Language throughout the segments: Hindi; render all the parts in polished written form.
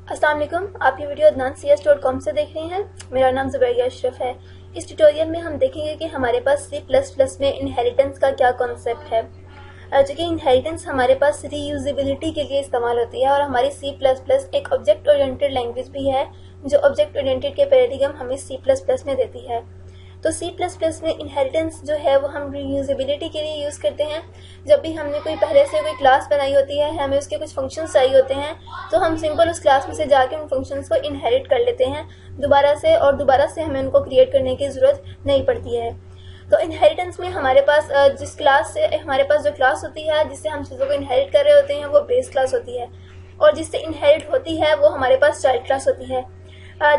अस्सलाम वालेकुम। आप ये वीडियो adnan.cs.com से देख रहे हैं। मेरा नाम ज़ुबैरिया अशरफ है। इस ट्यूटोरियल में हम देखेंगे कि हमारे पास C++ में इनहेरिटेंस का क्या कॉन्सेप्ट है। जो कि इनहेरिटेंस हमारे पास रीयूजेबिलिटी के लिए इस्तेमाल होती है और हमारी C++ एक ऑब्जेक्ट ओरिएंटेड लैंग्वेज भी है जो ऑब्जेक्ट ओरिएंटेड के पैराडिगम हमें C++ में देती है। तो C++ में इनहेरिटेंस जो है वो हम रीयूजेबिलिटी के लिए यूज़ करते हैं। जब भी हमने कोई पहले से कोई क्लास बनाई होती है, हमें उसके कुछ फंक्शंस चाहिए होते हैं, तो हम सिंपल उस क्लास में से जाके उन फंक्शंस को इनहेरिट कर लेते हैं दोबारा से हमें उनको क्रिएट करने की ज़रूरत नहीं पड़ती है। तो इनहेरिटेंस में हमारे पास जिस क्लास से हमारे पास जो क्लास होती है जिससे हम चीज़ों को इनहेरिट कर रहे होते हैं वो बेस क्लास होती है, और जिससे इनहेरिट होती है वो हमारे पास चाइल्ड क्लास होती है।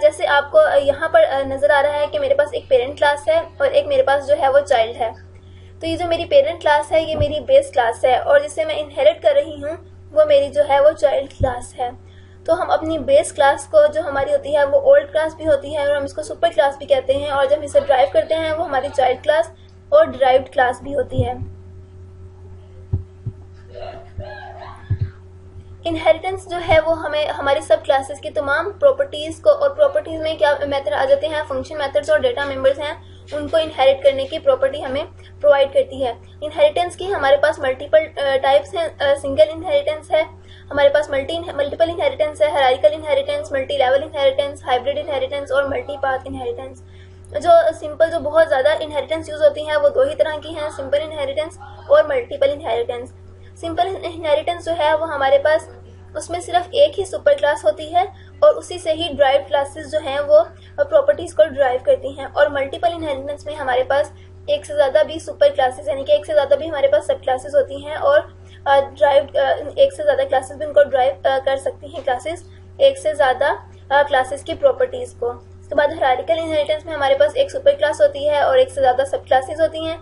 जैसे आपको यहाँ पर नज़र आ रहा है कि मेरे पास एक पेरेंट क्लास है और एक मेरे पास जो है वो चाइल्ड है। तो ये जो मेरी पेरेंट क्लास है ये मेरी बेस क्लास है, और जिसे मैं इनहेरिट कर रही हूँ वो मेरी जो है वो चाइल्ड क्लास है। तो हम अपनी बेस क्लास को जो हमारी होती है वो ओल्ड क्लास भी होती है और हम इसको सुपर क्लास भी कहते हैं, और जब इसे ड्राइव करते हैं वो हमारी चाइल्ड क्लास और ड्राइव्ड क्लास भी होती है। इनहेरिटेंस जो है वो हमें हमारी सब क्लासेस की तमाम प्रॉपर्टीज़ को, और प्रॉपर्टीज़ में क्या मेथड आ जाते हैं, फंक्शन मेथड्स और डेटा मेंबर्स हैं, उनको इनहेरिट करने की प्रॉपर्टी हमें प्रोवाइड करती है। इनहेरिटेंस की हमारे पास मल्टीपल टाइप्स हैं। सिंगल इनहेरिटेंस है, हमारे पास मल्टीपल इनहेरिटेंस है, hierarchical inheritance, multi level inheritance, hybrid inheritance और मल्टी पाथ इनहेरिटेंस। जो बहुत ज़्यादा इनहेरिटेंस यूज़ होती हैं वो दो ही तरह की हैं, सिंपल इनहेरिटेंस और मल्टीपल इनहेरिटेंस। सिंपल इनहेरिटेंस जो है वो हमारे पास उसमें सिर्फ एक ही सुपर क्लास होती है और उसी से ही ड्राइव क्लासेस जो हैं वो प्रॉपर्टीज को ड्राइव करती हैं। और मल्टीपल इनहेरिटेंस में हमारे पास एक से ज़्यादा भी सुपर क्लासेस यानी कि एक से ज़्यादा भी हमारे पास सब क्लासेस होती हैं, और ड्राइव एक से ज़्यादा क्लासेस भी उनको ड्राइव कर सकती हैं क्लासेस एक से ज़्यादा क्लासेस की प्रॉपर्टीज़ को। उसके बाद हायरार्किकल इनहेरिटेंस में हमारे पास एक सुपर क्लास होती है और एक से ज़्यादा सब क्लासेस होती हैं।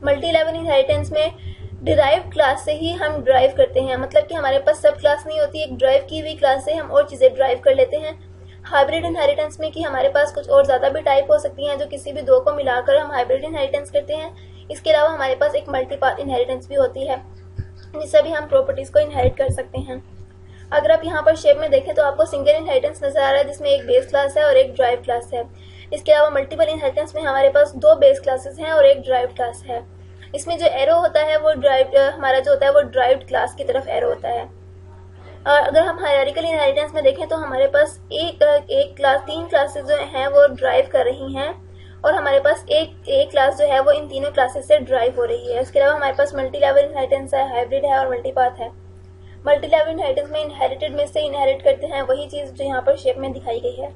मल्टी लेवल इनहेरिटेंस में डिराइव क्लास से ही हम ड्राइव करते हैं, मतलब कि हमारे पास सब क्लास नहीं होती, एक ड्राइव की हुई क्लास से हम और चीज़ें ड्राइव कर लेते हैं। हाइब्रिड इनहेरिटेंस में कि हमारे पास कुछ और ज़्यादा भी टाइप हो सकती हैं, जो किसी भी दो को मिलाकर हम हाइब्रिड इनहेरिटेंस करते हैं। इसके अलावा हमारे पास एक मल्टीपाथ इनहेरिटेंस भी होती है, जिससे भी हम प्रॉपर्टीज़ को इनहेरिट कर सकते हैं। अगर आप यहाँ पर शेप में देखें तो आपको सिंगल इनहेरिटेंस नजर आ रहा है जिसमें एक बेस क्लास है और एक ड्राइव क्लास है। इसके अलावा मल्टीपल इनहेरिटेंस में हमारे पास दो बेस क्लासेस हैं और एक ड्राइव क्लास है। इसमें जो एरो होता है वो हमारा जो होता है वो ड्राइव्ड क्लास की तरफ एरो होता है। अगर हम हायरार्किकल इनहेरिटेंस में देखें तो हमारे पास तीन क्लासेस जो हैं वो ड्राइव कर रही हैं, और हमारे पास एक क्लास जो है वो इन तीनों क्लासेस से ड्राइव हो रही है। इसके अलावा हमारे पास मल्टी लेवल इनहेरिटेंस है, हाइब्रिड है और मल्टीपाथ है। मल्टी लेवल इनहेरिटेंस में इनहेरिटेड में से इनहेरिट करते हैं वही चीज़ जो यहाँ पर शेप में दिखाई गई है।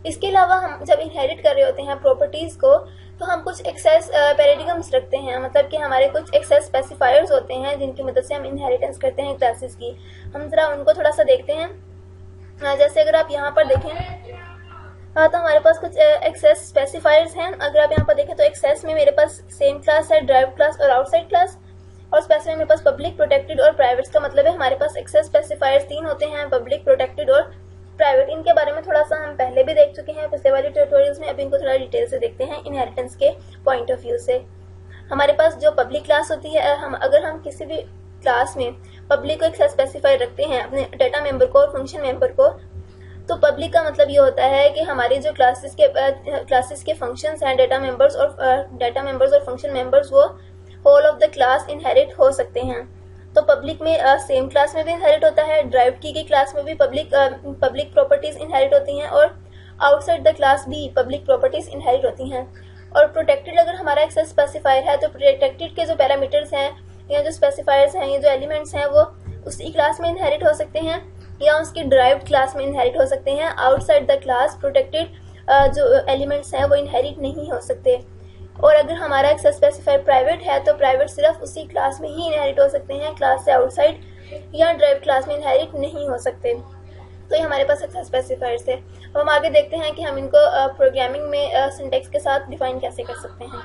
इसके अलावा हम जब इनहेरिट कर रहे होते हैं प्रॉपर्टीज़ को तो हम कुछ एक्सेस पैराडिगम्स रखते हैं, मतलब कि हमारे कुछ एक्सेस स्पेसिफायर्स होते हैं जिनकी मदद से हम इनहेरिटेंस करते हैं क्लासेस की। हम जरा उनको थोड़ा सा देखते हैं। जैसे अगर आप यहाँ पर देखें तो हमारे पास कुछ एक्सेस स्पेसिफायर्स हैं। अगर आप यहाँ पर देखें तो एक्सेस में मेरे पास सेम क्लास है, ड्राइव क्लास और आउटसाइड क्लास, और स्पेसिफाई मेरे पास पब्लिक, प्रोटेक्टेड और प्राइवेट का मतलब है हमारे पास एक्सेस स्पेसिफायर्स तीन होते हैं, पब्लिक, प्रोटेक्टेड और प्राइवेट। इनके बारे में थोड़ा सा हम पहले भी देख चुके हैं पिछले वाले ट्यूटोरियल्स में, अब इनको थोड़ा डिटेल से देखते हैं इनहेरिटेंस के पॉइंट ऑफ व्यू से। हमारे पास जो पब्लिक क्लास होती है, अगर हम किसी भी क्लास में पब्लिक को एक्सेस स्पेसिफाई रखते हैं अपने डेटा मेंबर को और फंक्शन मेंबर को, तो पब्लिक का मतलब ये होता है कि हमारी जो क्लासेस के फंक्शंस हैं, डेटा मेंबर्स और फंक्शन मेंबर्स, वो whole of the class inherit हो सकते हैं। तो पब्लिक में सेम क्लास में भी इनहेरिट होता है, ड्राइव की गई क्लास में भी पब्लिक प्रॉपर्टीज इनहेरिट होती हैं, और आउटसाइड द क्लास भी पब्लिक प्रॉपर्टीज इनहेरिट होती हैं। और प्रोटेक्टेड अगर हमारा एक्सेस स्पेसिफायर है तो प्रोटेक्टेड के जो पैरामीटर्स हैं या जो स्पेसिफायर्स हैं, ये जो एलिमेंट्स हैं, वो उसी क्लास में इनहेरिट हो सकते हैं या उसकी ड्राइव्ड क्लास में इनहेरिट हो सकते हैं। आउटसाइड द क्लास प्रोटेक्टेड जो एलिमेंट्स हैं वो इनहेरिट नहीं हो सकते। और अगर हमारा एक्सेस स्पेसिफायर प्राइवेट है तो प्राइवेट सिर्फ उसी क्लास में ही इनहेरिट हो सकते हैं, क्लास से आउटसाइड या ड्राइव क्लास में इनहेरिट नहीं हो सकते। तो ये हमारे पास एक्सेस स्पेसिफायर्स है। अब हम आगे देखते हैं कि हम इनको प्रोग्रामिंग में सिंटैक्स के साथ डिफाइन कैसे कर सकते हैं।